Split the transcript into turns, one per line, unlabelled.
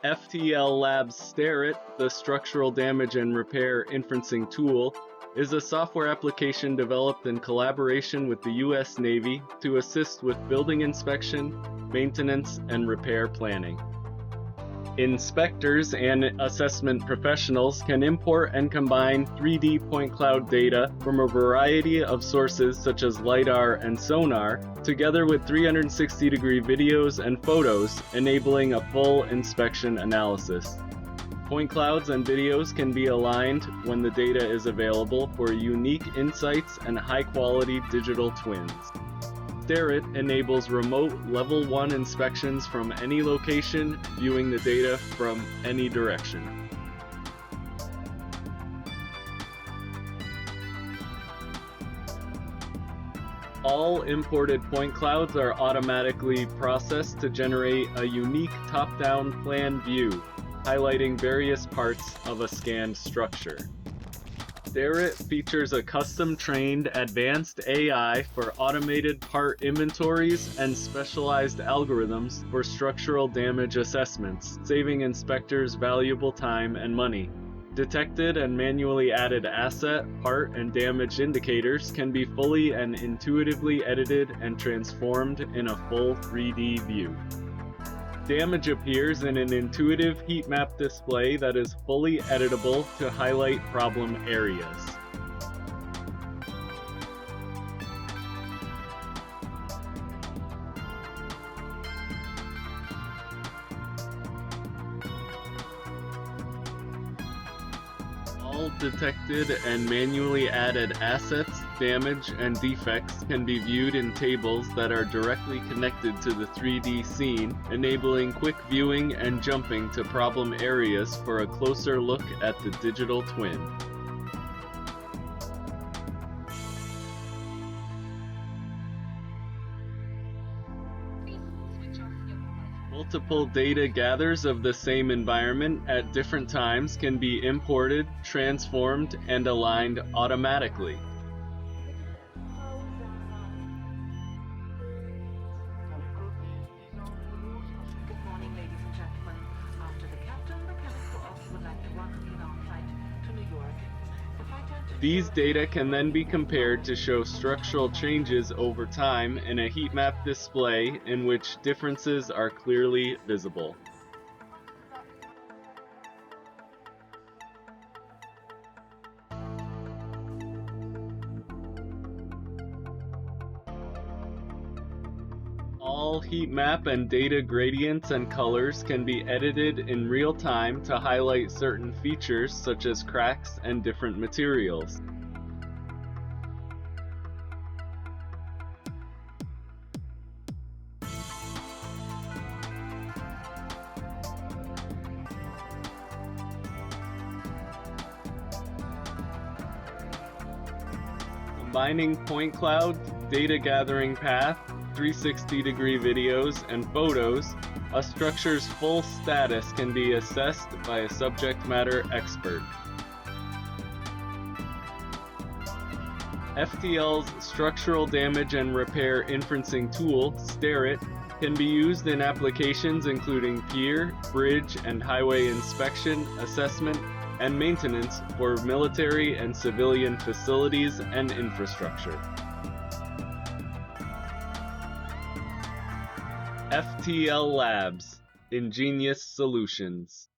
FTL Labs SDARIT, the Structural Damage and Repair Inferencing tool, is a software application developed in collaboration with the U.S. Navy to assist with building inspection, maintenance, and repair planning. Inspectors and assessment professionals can import and combine 3D point cloud data from a variety of sources such as LIDAR and sonar, together with 360-degree videos and photos, enabling a full inspection analysis. Point clouds and videos can be aligned when the data is available for unique insights and high-quality digital twins. SDARIT enables remote Level 1 inspections from any location, viewing the data from any direction. All imported point clouds are automatically processed to generate a unique top-down plan view, highlighting various parts of a scanned structure. SDARIT features a custom-trained advanced AI for automated part inventories and specialized algorithms for structural damage assessments, saving inspectors valuable time and money. Detected and manually added asset, part, and damage indicators can be fully and intuitively edited and transformed in a full 3D view. Damage appears in an intuitive heat map display that is fully editable to highlight problem areas. All detected and manually added assets, damage, and defects can be viewed in tables that are directly connected to the 3D scene, enabling quick viewing and jumping to problem areas for a closer look at the digital twin. Multiple data gathers of the same environment at different times can be imported, transformed, and aligned automatically.
Good morning, ladies and gentlemen. After the captain, the chemical officer would like to welcome you onsite to New York.
These data can then be compared to show structural changes over time in a heat map display in which differences are clearly visible. All heat map and data gradients and colors can be edited in real time to highlight certain features such as cracks and different materials. Combining point cloud, data gathering path, 360-degree videos, and photos, a structure's full status can be assessed by a subject matter expert. FTL's Structural Damage and Repair Inferencing tool, SDARIT, can be used in applications including pier, bridge, and highway inspection, assessment, and maintenance for military and civilian facilities and infrastructure. FTL Labs, ingenious solutions.